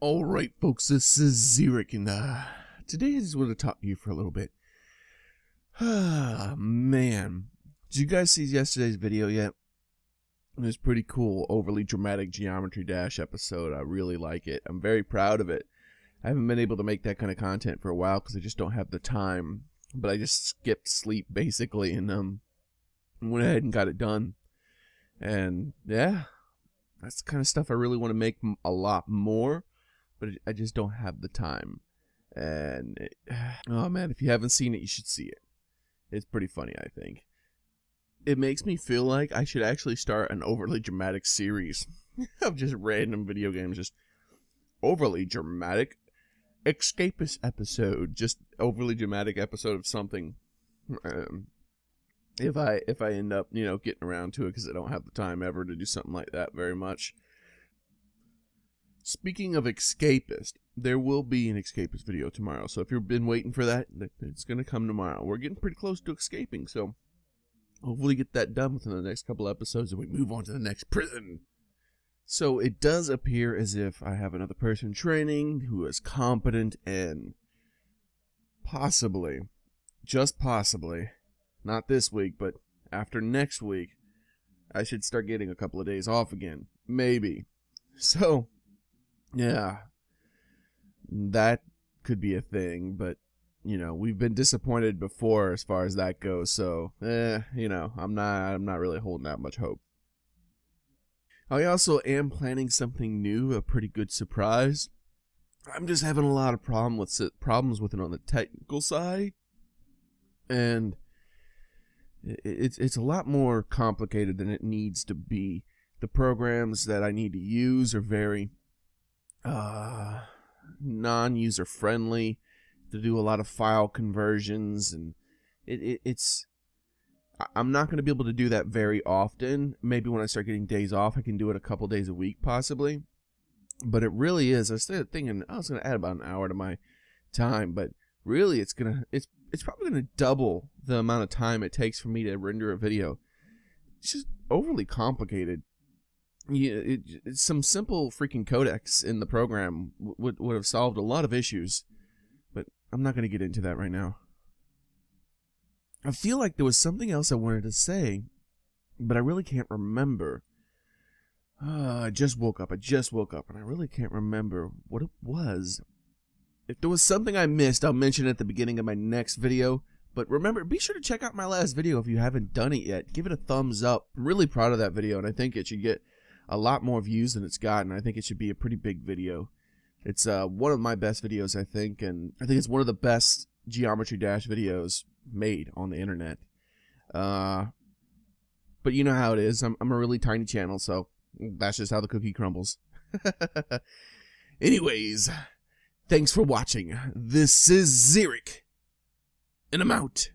Alright folks, this is Xearrik, and today I just want to talk to you for a little bit. Man, did you guys see yesterday's video yet? It was pretty cool, overly dramatic Geometry Dash episode. I really like it. I'm very proud of it. I haven't been able to make that kind of content for a while because I just don't have the time. But I just skipped sleep basically and went ahead and got it done. And yeah, that's the kind of stuff I really want to make a lot more. But I just don't have the time. And, oh man, if you haven't seen it, you should see it. It's pretty funny, I think. It makes me feel like I should actually start an overly dramatic series of just random video games. Just overly dramatic escapist episode. Just overly dramatic episode of something. If I end up, getting around to it, because I don't have the time ever to do something like that very much. Speaking of escapist, there will be an escapist video tomorrow. So if you've been waiting for that, it's going to come tomorrow. We're getting pretty close to escaping, so hopefully get that done within the next couple episodes and we move on to the next prison. So it does appear as if I have another person training who is competent and possibly, just possibly, not this week, but after next week, I should start getting a couple of days off again. Maybe. So yeah, that could be a thing, but, we've been disappointed before as far as that goes, so, I'm not really holding out much hope. I also am planning something new, a pretty good surprise. I'm just having a lot of problems with it on the technical side, and it's a lot more complicated than it needs to be. The programs that I need to use are very non-user friendly, to do a lot of file conversions, and I'm not going to be able to do that very often. Maybe when I start getting days off, I can do it a couple days a week possibly, but it really is, I was thinking I was going to add about an hour to my time, but really it's probably going to double the amount of time it takes for me to render a video. It's just overly complicated. Yeah, some simple freaking codecs in the program would have solved a lot of issues, but I'm not going to get into that right now. I feel like there was something else I wanted to say, but I really can't remember. I just woke up, and I really can't remember what it was. If there was something I missed, I'll mention it at the beginning of my next video. But remember, be sure to check out my last video if you haven't done it yet. Give it a thumbs up. I'm really proud of that video, and I think it should get a lot more views than it's gotten. I think it should be a pretty big video. It's one of my best videos, I think, and I think it's one of the best Geometry Dash videos made on the internet. But you know how it is. I'm a really tiny channel, so that's just how the cookie crumbles. Anyways, thanks for watching. This is Xearrik, and I'm out.